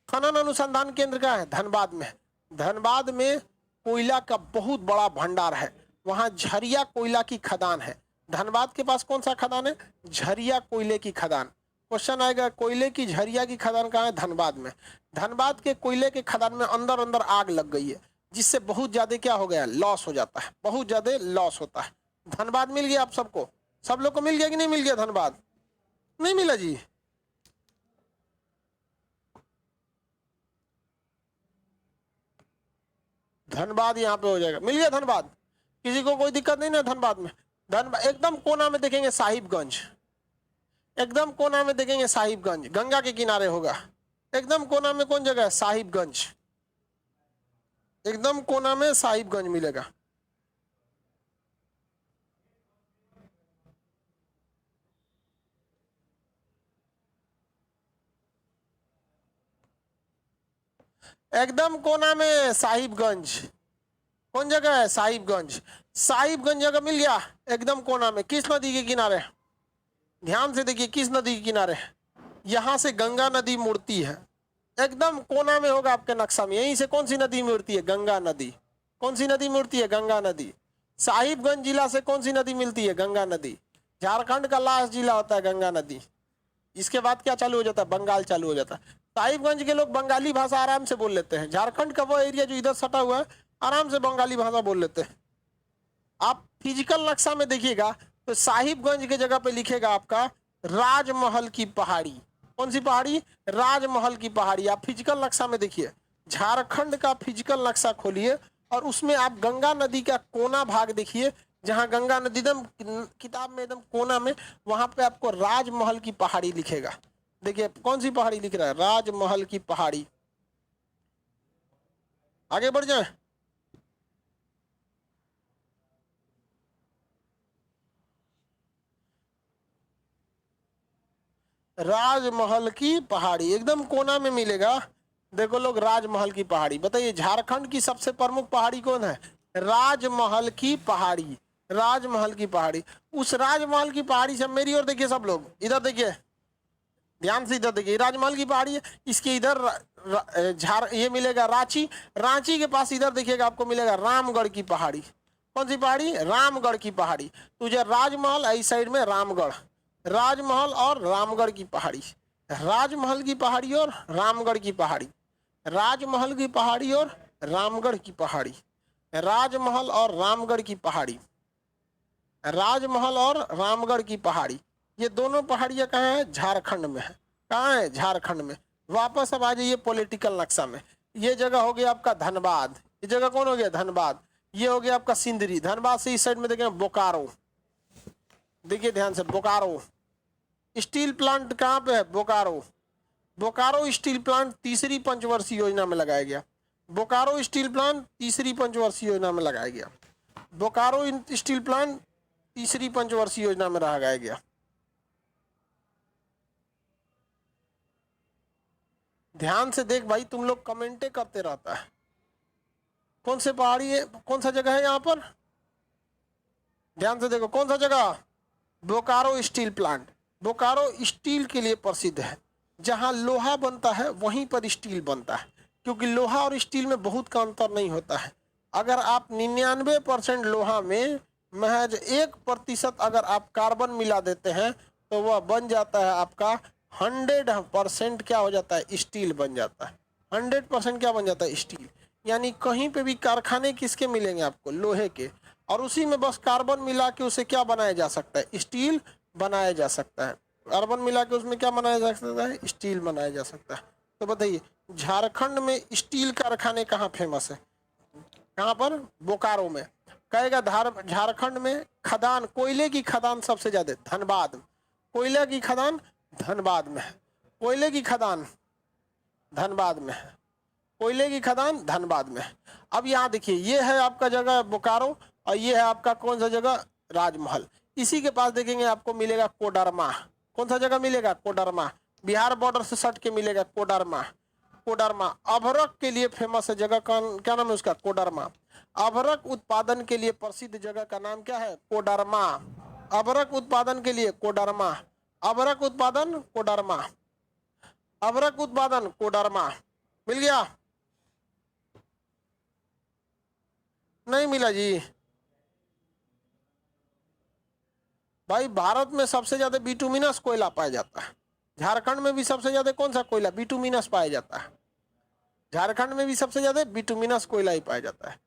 खनन अनुसंधान केंद्र का है धनबाद में। धनबाद में कोयला का बहुत बड़ा भंडार है, वहां झरिया कोयला की खदान है। धनबाद के पास कौन सा खदान है, झरिया कोयले की खदान। क्वेश्चन आएगा कोयले की झरिया की खदान कहाँ है, धनबाद में। धनबाद के कोयले के खदान में अंदर अंदर आग लग गई है, जिससे बहुत ज्यादा क्या हो गया, लॉस हो जाता है, बहुत ज्यादा लॉस होता है। धनबाद मिल गया आप सबको, सब लोग को मिल गया कि नहीं मिल गया, धनबाद नहीं मिला जी। धनबाद यहाँ पे हो जाएगा, मिल गया धनबाद, किसी को कोई दिक्कत नहीं ना धनबाद में। धनबाद एकदम कोना में देखेंगे साहिबगंज, एकदम कोना में देखेंगे साहिबगंज, गंगा के किनारे होगा। एकदम कोना में कौन जगह है, साहिबगंज, एकदम कोना में साहिबगंज मिलेगा। एकदम कोना में साहिबगंज, कौन जगह है, साहिबगंज। साहिबगंज जगह मिल गया एकदम कोना में। किस नदी के किनारे, ध्यान से देखिए किस नदी के किनारे, यहां से गंगा नदी मुड़ती है, एकदम कोना में होगा आपके नक्शा में। यहीं से कौन सी नदी मुड़ती है, गंगा नदी। कौन सी नदी मुड़ती है, गंगा नदी। साहिबगंज जिला से कौन सी नदी मिलती है, गंगा नदी। झारखंड का लास्ट जिला होता है गंगा नदी। इसके बाद क्या चालू हो जाता है, बंगाल चालू हो जाता है। साहिबगंज के लोग बंगाली भाषा आराम से बोल लेते हैं। झारखंड का वो एरिया जो इधर सटा हुआ है आराम से बंगाली भाषा बोल लेते हैं। आप फिजिकल नक्शा में देखिएगा तो साहिबगंज के जगह पे लिखेगा आपका राजमहल की पहाड़ी। कौन सी पहाड़ी, राजमहल की पहाड़ी। आप फिजिकल नक्शा में देखिए, झारखंड का फिजिकल नक्शा खोलिए और उसमें आप गंगा नदी का कोना भाग देखिए, जहां गंगा नदी एकदम किताब में एकदम कोना में, वहां पे आपको राजमहल की पहाड़ी लिखेगा। देखिए कौन सी पहाड़ी लिख रहा है, राजमहल की पहाड़ी। आगे बढ़ जाए, राजमहल की पहाड़ी एकदम कोना में मिलेगा। देखो लोग, राजमहल की पहाड़ी, बताइए झारखंड की सबसे प्रमुख पहाड़ी कौन है, राजमहल की पहाड़ी। राजमहल की पहाड़ी, उस राजमहल की पहाड़ी से मेरी ओर देखिए सब लोग, इधर देखिए ध्यान से, इधर देखिए राजमहल की पहाड़ी है, इसके इधर ये मिलेगा रांची। रांची के पास इधर देखिएगा आपको मिलेगा रामगढ़ की पहाड़ी। कौन सी पहाड़ी, रामगढ़ की पहाड़ी। तुझे राजमहल, इस साइड में रामगढ़, राजमहल और रामगढ़ की पहाड़ी। राजमहल की पहाड़ी और रामगढ़ की पहाड़ी, राजमहल की पहाड़ी और रामगढ़ की पहाड़ी, राजमहल और रामगढ़ की पहाड़ी, राजमहल और रामगढ़ की पहाड़ी। ये दोनों पहाड़ियां कहाँ है, झारखंड में है। कहाँ है, झारखंड में। वापस अब आ जाइए पॉलिटिकल नक्शा में। ये जगह हो गया आपका धनबाद, ये जगह कौन हो गया, धनबाद। ये हो गया आपका सिंदरी। धनबाद से इस साइड में देखें बोकारो, देखिए ध्यान से बोकारो। स्टील प्लांट कहाँ पे है? बोकारो। बोकारो स्टील प्लांट तीसरी पंचवर्षीय योजना में लगाया गया। बोकारो स्टील प्लांट तीसरी पंचवर्षीय योजना में लगाया गया। बोकारो स्टील प्लांट तीसरी पंचवर्षीय योजना में लगाया गया। ध्यान से देख भाई, तुम लोग कमेंटे करते रहता है। कौन से पहाड़ी है, कौन सा जगह है यहाँ पर? ध्यान से देखो, कौन सा जगह? Bokaro steel plant. Bokaro steel के लिए प्रसिद्ध है। जहाँ लोहा बनता है वहीं पर स्टील बनता है, क्योंकि लोहा और स्टील में बहुत का अंतर नहीं होता है। अगर आप 99% लोहा में महज 1% अगर आप कार्बन मिला देते हैं तो वह बन जाता है आपका 100% क्या हो जाता है? स्टील बन जाता है। 100% क्या बन जाता है? स्टील। यानी कहीं पे भी कारखाने किसके मिलेंगे आपको? लोहे के। और उसी में बस कार्बन मिला के उसे क्या बनाया जा सकता है? स्टील बनाया जा सकता है। कार्बन मिला के उसमें क्या बनाया जा सकता है? स्टील बनाया जा सकता है। तो बताइए, झारखंड में स्टील कारखाने कहाँ फेमस है? कहाँ पर? बोकारो में। कहेगा झारखंड में खदान, कोयले की खदान सबसे ज्यादा धनबाद। कोयले की खदान धनबाद में है। कोयले की खदान धनबाद में है। कोयले की खदान धनबाद में है। अब यहाँ देखिए, ये है आपका जगह बोकारो और ये है आपका कौन सा जगह? राजमहल। इसी के पास देखेंगे आपको मिलेगा कोडरमा। कौन सा जगह मिलेगा? कोडरमा। बिहार बॉर्डर से सट के मिलेगा कोडरमा। कोडरमा अभ्रक के लिए फेमस है जगह का, क्या नाम है उसका? कोडरमा। अभ्रक उत्पादन के लिए प्रसिद्ध जगह का नाम क्या है? कोडरमा। अभ्रक उत्पादन के लिए कोडरमा। अभ्रक उत्पादन कोडरमा। अभ्रक उत्पादन कोडरमा। मिल गया? नहीं मिला जी भाई। भारत में सबसे ज्यादा बिटुमिनस कोयला पाया जाता है। झारखंड में भी सबसे ज्यादा कौन सा कोयला? बिटुमिनस पाया जाता है। झारखंड में भी सबसे ज्यादा बिटुमिनस कोयला ही पाया जाता है।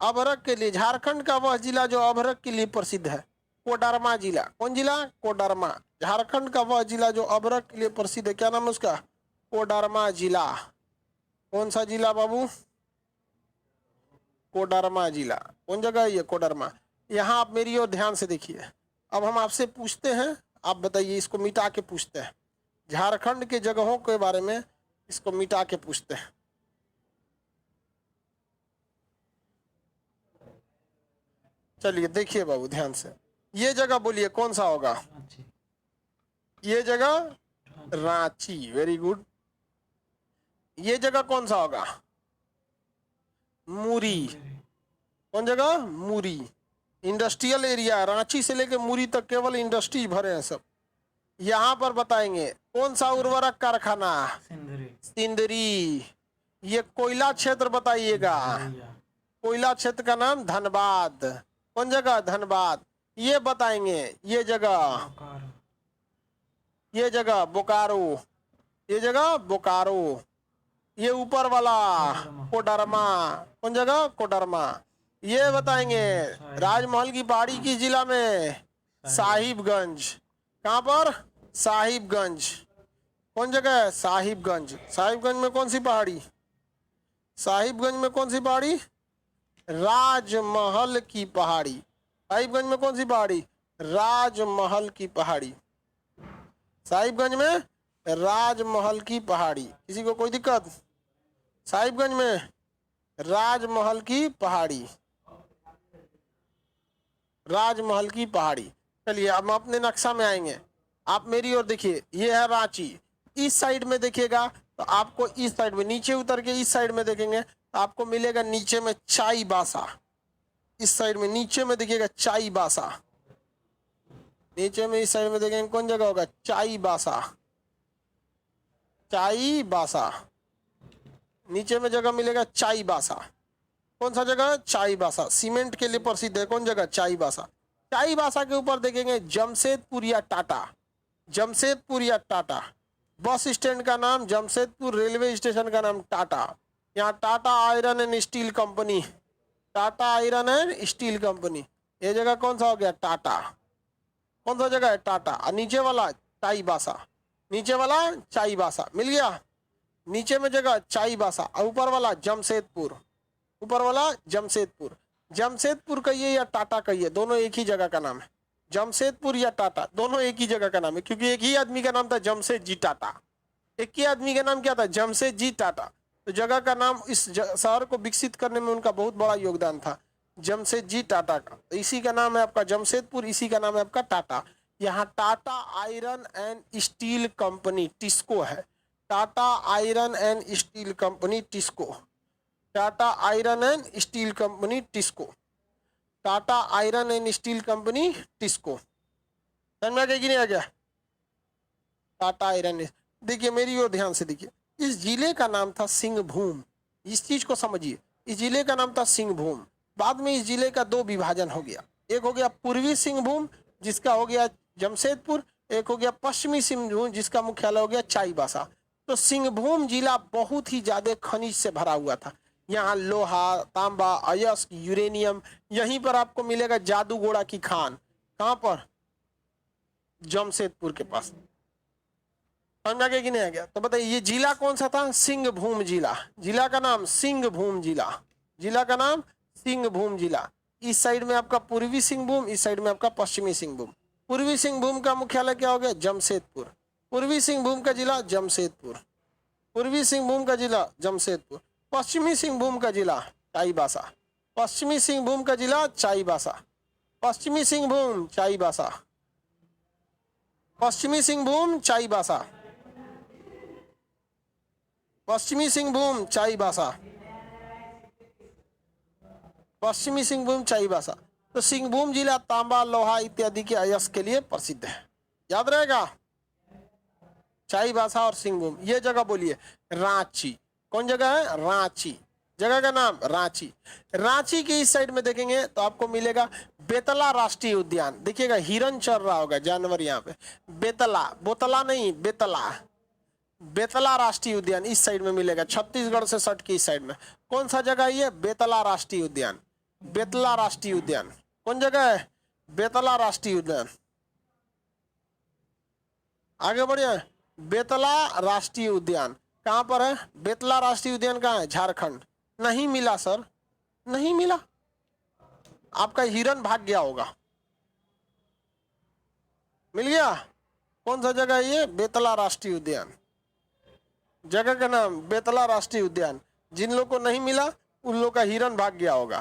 अभ्रक के लिए झारखंड का वह जिला जो अभ्रक के लिए प्रसिद्ध है, कोडरमा जिला। कौन जिला? कोडरमा। झारखंड का वह जिला जो अभ्रक के लिए प्रसिद्ध है, क्या नाम है उसका? कोडरमा जिला। कौन सा जिला बाबू? कोडरमा जिला। कौन जगह है ये? कोडरमा। यहाँ आप मेरी ओर ध्यान से देखिए। अब हम आपसे पूछते हैं, आप बताइए। इसको मिटा के पूछते हैं, झारखंड के जगहों के बारे में इसको मिटा के पूछते हैं। चलिए देखिए बाबू ध्यान से, ये जगह बोलिए कौन सा होगा? ये जगह रांची। Very good. ये जगह कौन सा होगा? मुरी। कौन जगह? मुरी। इंडस्ट्रियल एरिया, रांची से लेके मुरी तक केवल इंडस्ट्री भरे हैं सब। यहाँ पर बताएंगे कौन सा उर्वरक कारखाना? सिंदरी। ये कोयला क्षेत्र बताइएगा। कोयला क्षेत्र का नाम धनबाद। कौन जगह? धनबाद। ये बताएंगे ये जगह बोकारो। ये जगह बोकारो। ये ऊपर वाला कोडरमा। कौन जगह? कोडरमा। ये बताएंगे राजमहल की पहाड़ी किस जिला में? साहिबगंज। कहाँ पर? साहिबगंज। कौन जगह है? साहिबगंज। साहिबगंज में कौन सी पहाड़ी? साहिबगंज में कौन सी पहाड़ी? राजमहल की पहाड़ी। साहिबगंज में कौन सी पहाड़ी? राजमहल की पहाड़ी। साहिबगंज में राजमहल की पहाड़ी। किसी को कोई दिक्कत? साहिबगंज में राजमहल की पहाड़ी। राजमहल की पहाड़ी। चलिए अब अपने नक्शा में आएंगे। आप मेरी ओर देखिए, ये है रांची। इस साइड में देखिएगा तो आपको इस साइड में, नीचे उतर के इस साइड में देखेंगे तो आपको मिलेगा नीचे में चाईबासा। इस साइड में नीचे में देखिएगा चाईबासा। नीचे में इस साइड में देखेंगे कौन जगह होगा? चाईबासा। चाईबासा। नीचे में जगह मिलेगा चाईबासा। कौन सा जगह? चाईबासा। सीमेंट के लिए प्रसिद्ध है। कौन जगह? चाईबासा। चाईबासा के ऊपर देखेंगे जमशेदपुर या टाटा। जमशेदपुर या टाटा। बस स्टैंड का नाम जमशेदपुर, रेलवे स्टेशन का नाम टाटा। यहाँ Tata iron and steel company. Tata iron and steel company. ये जगह कौन सा हो गया? टाटा। कौन सा जगह है? टाटा। और नीचे वाला चाईबासा। नीचे वाला चाईबासा। मिल गया? नीचे में जगह चाईबासा और ऊपर वाला जमशेदपुर। ऊपर वाला जमशेदपुर। जमशेदपुर कहिए या टाटा कहिए, दोनों एक ही जगह का नाम है। जमशेदपुर या टाटा, दोनों एक ही जगह का नाम है, क्योंकि एक ही आदमी का नाम था जमशेद जी टाटा। एक ही आदमी का नाम क्या था? जमशेद जी टाटा। तो जगह का नाम, इस शहर को विकसित करने में उनका बहुत बड़ा योगदान था, जमशेद जी टाटा का। तो इसी का नाम है आपका जमशेदपुर, इसी का नाम है आपका टाटा। यहाँ Tata iron and steel company TISCO है, Tata iron and steel company TISCO, Tata iron and steel company TISCO, Tata iron and steel company TISCO. समझ में आ गया कि नहीं आ गया? टाटा आयरन। देखिए मेरी ओर ध्यान से देखिए, इस जिले का नाम था सिंहभूम, इस चीज को समझिए, इस जिले का नाम था सिंहभूम। बाद में इस जिले का दो विभाजन हो गया, एक हो गया पूर्वी सिंहभूम जिसका हो गया जमशेदपुर, एक हो गया पश्चिमी सिंहभूम जिसका मुख्यालय हो गया चाईबासा। तो सिंहभूम जिला बहुत ही ज्यादा खनिज से भरा हुआ था। यहाँ लोहा, तांबा, अयस्क, यूरेनियम, यहीं पर आपको मिलेगा जादूगोड़ा की खान। कहाँ पर? जमशेदपुर के पास। समझ आ गया कि नहीं आ गया? तो बताइए ये जिला कौन सा था? सिंहभूम जिला। जिला का नाम सिंहभूम जिला, जिला का नाम सिंहभूम जिला। इस साइड में आपका पूर्वी सिंहभूम, इस साइड में आपका पश्चिमी सिंहभूम। पूर्वी सिंहभूम का मुख्यालय क्या हो गया? जमशेदपुर। पूर्वी सिंहभूम का जिला जमशेदपुर, पूर्वी सिंहभूम का जिला जमशेदपुर। पश्चिमी सिंहभूम का जिला चाईबासा, पश्चिमी सिंहभूम का जिला चाईबासा, पश्चिमी सिंहभूम चाईबासा, पश्चिमी सिंहभूम चाईबासा, पश्चिमी सिंहभूम चाईबासा, पश्चिमी सिंहभूम चाईबासा। तो सिंहभूम जिला तांबा, लोहा इत्यादि के अयस्क के लिए प्रसिद्ध है, याद रहेगा। चाईबासा और सिंहभूम, ये जगह बोलिए रांची। कौन जगह है? रांची। जगह का नाम रांची। रांची के इस साइड में देखेंगे तो आपको मिलेगा बेतला राष्ट्रीय उद्यान। देखिएगा हिरन चर रहा होगा जानवर यहाँ पे। बेतला, बोतला नहीं, बेतला, बेतला राष्ट्रीय उद्यान इस साइड में मिलेगा, छत्तीसगढ़ से सट के इस साइड में। कौन सा जगह है ये? बेतला राष्ट्रीय उद्यान। बेतला राष्ट्रीय उद्यान कौन जगह है? बेतला राष्ट्रीय उद्यान। आगे बढ़िए, बेतला राष्ट्रीय उद्यान कहाँ पर है? बेतला राष्ट्रीय उद्यान कहाँ है? झारखंड। नहीं मिला सर, नहीं मिला, आपका हिरन भाग गया होगा। मिल गया? कौन सा जगह है ये? बेतला राष्ट्रीय उद्यान। जगह का नाम बेतला राष्ट्रीय उद्यान। जिन लोग को नहीं मिला उन लोग का हिरन भाग गया होगा,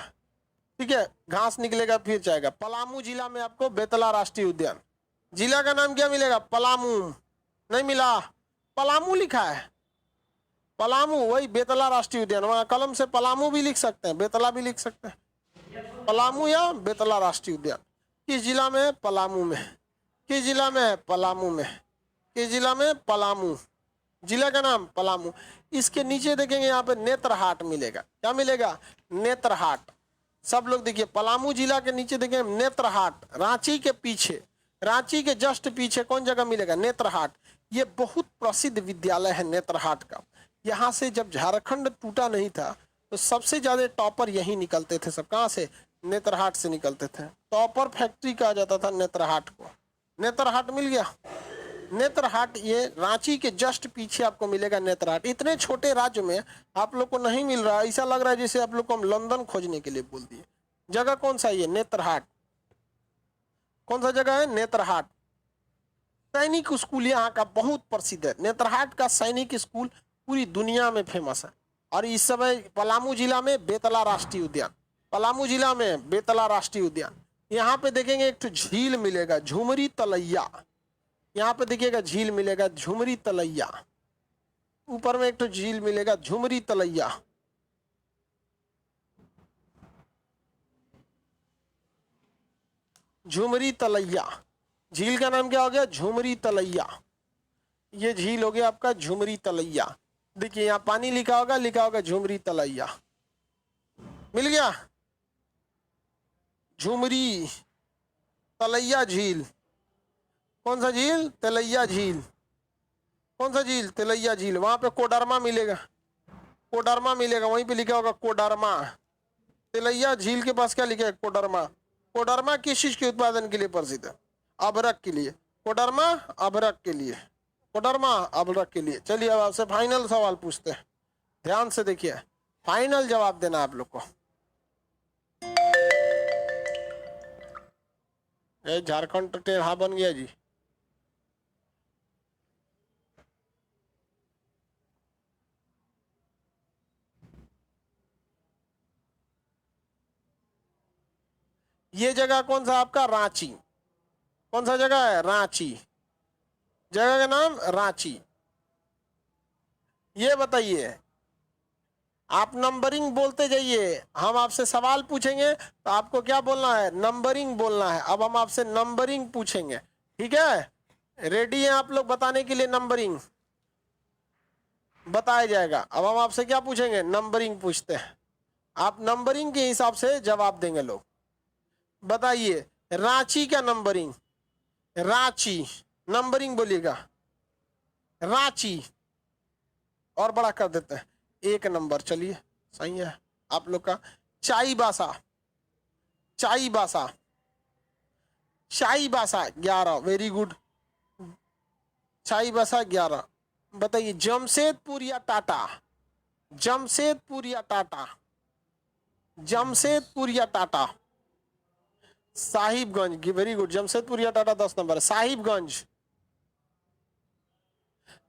ठीक है, घास निकलेगा फिर जाएगा। पलामू जिला में आपको बेतला राष्ट्रीय उद्यान, जिला का नाम क्या मिलेगा? पलामू। नहीं मिला, पलामू लिखा है, पलामू, वही बेतला राष्ट्रीय उद्यान। वहां कलम से पलामू भी लिख सकते हैं, बेतला भी लिख सकते हैं। पलामू या बेतला राष्ट्रीय उद्यान किस जिला में है? पलामू में। किस जिला में है? पलामू में। किस जिला में? पलामू। जिला का नाम पलामू। इसके नीचे देखेंगे यहाँ पे नेत्रहाट मिलेगा। क्या मिलेगा? नेत्रहाट। सब लोग देखिए, पलामू जिला के नीचे देखिए नेत्रहाट, रांची के पीछे, रांची के जस्ट पीछे कौन जगह मिलेगा? नेत्रहाट। ये बहुत प्रसिद्ध विद्यालय है नेत्रहाट का। यहाँ से जब झारखंड टूटा नहीं था तो सबसे ज्यादा टॉपर यही निकलते थे सब। कहाँ से? नेत्रहाट से निकलते थे। टॉपर फैक्ट्री कहा जाता था नेत्रहाट को। नेत्रहाट मिल गया। नेत्रहाट ये रांची के जस्ट पीछे आपको मिलेगा नेत्रहाट। इतने छोटे राज्य में आप लोग को नहीं मिल रहा, ऐसा लग रहा है जैसे आप लोग को हम लंदन खोजने के लिए बोल दिए। जगह कौन सा है ये? नेत्रहाट। कौन सा जगह है? नेत्रहाट। सैनिक स्कूल यहाँ का बहुत प्रसिद्ध है। नेत्रहाट का सैनिक स्कूल पूरी दुनिया में फेमस है। और इस समय पलामू जिला में बेतला राष्ट्रीय उद्यान, पलामू जिला में बेतला राष्ट्रीय उद्यान। यहाँ पे देखेंगे एक तो झील मिलेगा, झुमरी तलैया। यहाँ पे देखिएगा झील मिलेगा, झुमरी तलैया। ऊपर में एक तो झील मिलेगा, झुमरी तलैया। झुमरी तलैया, झील का नाम क्या हो गया? झुमरी तलैया। ये झील हो गया आपका झुमरी तलैया। देखिए यहाँ पानी लिखा होगा, लिखा होगा झुमरी तलैया। मिल गया? झुमरी तलैया झील। कौन सा झील? तलैया झील। कौन सा झील? तलैया झील। वहां पे कोडरमा मिलेगा, कोडरमा मिलेगा, वहीं पे लिखा होगा कोडरमा। तलैया झील के पास क्या लिखा है? कोडरमा। कोडरमा किस चीज के उत्पादन के लिए प्रसिद्ध है? अभ्रक के लिए। कोडरमा अभ्रक के लिए, कोडरमा अभ्रक के लिए। चलिए अब आपसे फाइनल सवाल पूछते हैं, ध्यान से देखिए, फाइनल जवाब देना आप लोग को। ये झारखंड तो टेढ़ा बन गया जी। ये जगह कौन सा आपका? रांची। कौन सा जगह है? रांची। जगह का नाम रांची। ये बताइए, आप नंबरिंग बोलते जाइए, हम आपसे सवाल पूछेंगे तो आपको क्या बोलना है? नंबरिंग बोलना है। अब हम आपसे नंबरिंग पूछेंगे, ठीक है? रेडी हैं आप लोग बताने के लिए? नंबरिंग बताया जाएगा। अब हम आपसे क्या पूछेंगे? नंबरिंग पूछते हैं। आप नंबरिंग के हिसाब से जवाब देंगे लोग। बताइए रांची का नंबरिंग। रांची नंबरिंग बोलिएगा। रांची और बड़ा कर देते हैं। 1 नंबर, चलिए सही है आप लोग का। चाईबासा। चाईबासा। Chaibasa 11, very good. चाईबासा 11। बताइए जमशेदपुर या टाटा? जमशेदपुर या टाटा? जमशेदपुर या टाटा? Sahibganj, very good. जमशेदपुर या Tata 10 number. Sahibganj.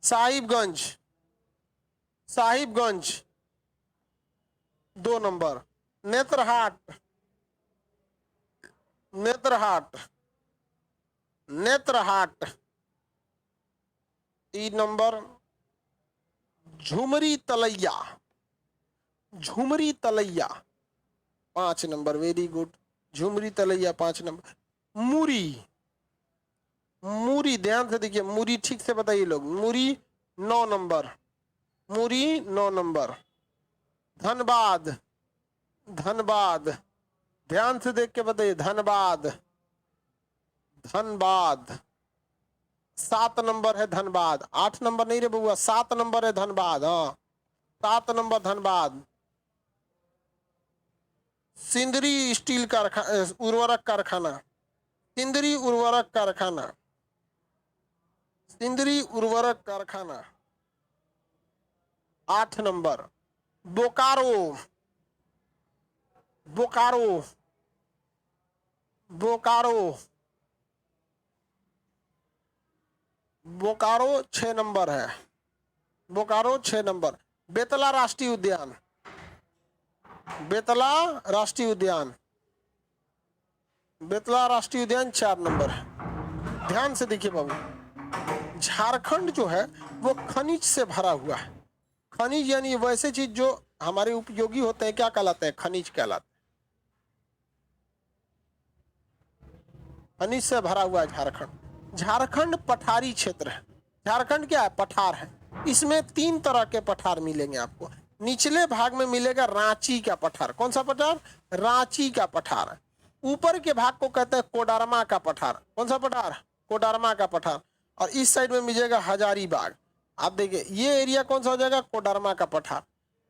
Sahibganj. Sahibganj 2 number. Netarhat. Netarhat. Netarhat 3 number. Jhumri Telaiya. Jhumri Telaiya 5 number, very good. Jhumri Telaiya 5 number. Muri. Muri ध्यान से देखिए, मुरी ठीक से बताइए लोग। मुरी 9 नंबर। मुरी 9 नंबर। धनबाद। धनबाद ध्यान से देख के बताइए। धनबाद। धनबाद 7 नंबर है धनबाद। 8 नंबर नहीं रे बउआ, 7 नंबर है धनबाद। हाँ 7 नंबर धनबाद। सिंदरी स्टील कारखाना, उर्वरक कारखाना। सिंदरी उर्वरक कारखाना। सिंदरी उर्वरक कारखाना 8 नंबर। बोकारो। बोकारो। बोकारो। बोकारो 6 नंबर है। बोकारो 6 नंबर। बेतला राष्ट्रीय उद्यान। बेतला राष्ट्रीय उद्यान। बेतला राष्ट्रीय उद्यान 4 नंबर है। ध्यान से देखिए बाबू, झारखंड जो है वो खनिज से भरा हुआ है। खनिज यानी वैसे चीज जो हमारे उपयोगी होते हैं, क्या कहलाते हैं? खनिज कहलाते हैं। खनिज से भरा हुआ है झारखंड। झारखंड पठारी क्षेत्र है। झारखंड क्या है? पठार है। इसमें 3 तरह के पठार मिलेंगे आपको। निचले भाग में मिलेगा रांची का पठार। कौन सा पठार? रांची का पठार। ऊपर के भाग को कहते हैं कोडरमा का पठार। कौन सा पठार? कोडरमा का पठार। और इस साइड में मिलेगा हजारीबाग। आप देखिए ये एरिया कौन सा हो जाएगा? कोडरमा का पठार।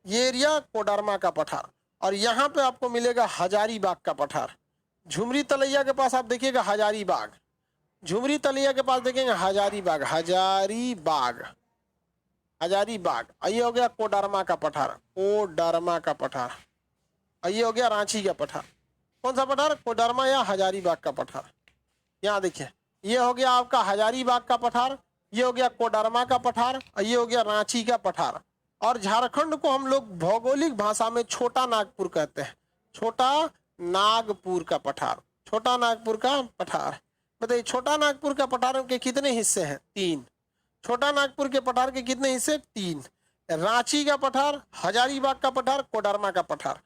ये एरिया कोडरमा का पठार। और यहाँ पे आपको मिलेगा हजारीबाग का पठार। झुमरी तलैया के पास आप देखिएगा हजारीबाग। झुमरी तलैया के पास देखेंगे हजारीबाग। हजारीबाग। हजारीबाग। ये हो गया कोडरमा का पठार। कोडरमा का पठार। ये हो गया रांची का पठार। कौन सा पठार? कोडरमा या हजारीबाग का पठार। यहाँ देखिए ये हो गया आपका हजारीबाग का पठार, ये हो गया कोडरमा का पठार, और ये हो गया रांची का पठार। और झारखंड को हम लोग भौगोलिक भाषा में छोटा नागपुर कहते हैं। छोटा नागपुर का पठार। छोटा नागपुर का पठार। बताइए छोटा नागपुर का पठार के कितने हिस्से हैं? 3। छोटा नागपुर के पठार के कितने हिस्से? 3। रांची का पठार, हजारीबाग का पठार, कोडरमा का पठार।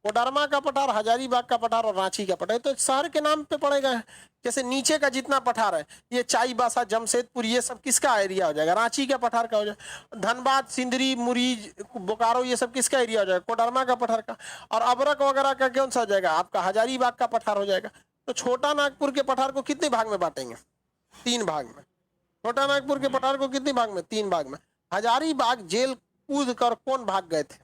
कोडरमा का पठार, हजारीबाग का पठार और रांची का पठार। तो शहर के नाम पे पड़ेगा। जैसे नीचे का जितना पठार है, ये चाईबासा, जमशेदपुर, ये सब किसका एरिया हो जाएगा? रांची का पठार का हो जाएगा। धनबाद, सिंदरी, मुरी, बोकारो, ये सब किसका एरिया हो जाएगा? कोडरमा का पठार का। और अबरक वगैरह का कौन सा हो जाएगा? आपका हजारीबाग का पठार हो जाएगा। तो छोटा नागपुर के पठार को कितने भाग में बांटेंगे? 3 भाग में। छोटा नागपुर के पठार को कितने भाग में? 3 भाग में। हजारीबाग जेल कूद कर कौन भाग गए थे?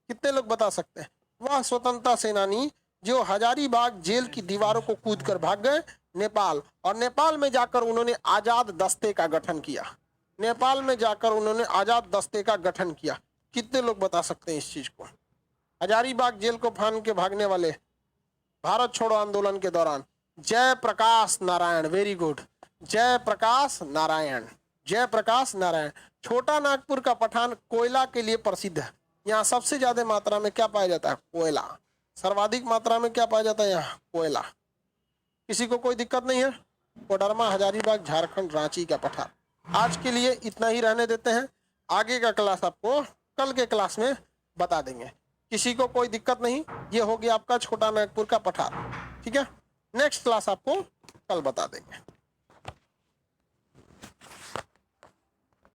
कितने लोग बता सकते हैं? वह स्वतंत्रता सेनानी जो हजारीबाग जेल की दीवारों को कूदकर भाग गए नेपाल, और नेपाल में जाकर उन्होंने आजाद दस्ते का गठन किया। नेपाल में जाकर उन्होंने आजाद दस्ते का गठन किया। कितने लोग बता सकते हैं इस चीज को? हजारीबाग जेल को फान के भागने वाले भारत छोड़ो आंदोलन के दौरान। Jayaprakash Narayan, very good, Jayaprakash Narayan, Jayaprakash Narayan. छोटा नागपुर का पठान कोयला के लिए प्रसिद्ध है। यहाँ सबसे ज्यादा मात्रा में क्या पाया जाता है? कोयला। सर्वाधिक मात्रा में क्या पाया जाता है? यहाँ कोयला। किसी को कोई दिक्कत नहीं है? कोडरमा, हजारीबाग, झारखंड, रांची का पठार। आज के लिए इतना ही रहने देते हैं, आगे का क्लास आपको कल के क्लास में बता देंगे। किसी को कोई दिक्कत नहीं? ये हो गया आपका छोटा नागपुर का पठार, ठीक है। नेक्स्ट क्लास आपको कल बता देंगे।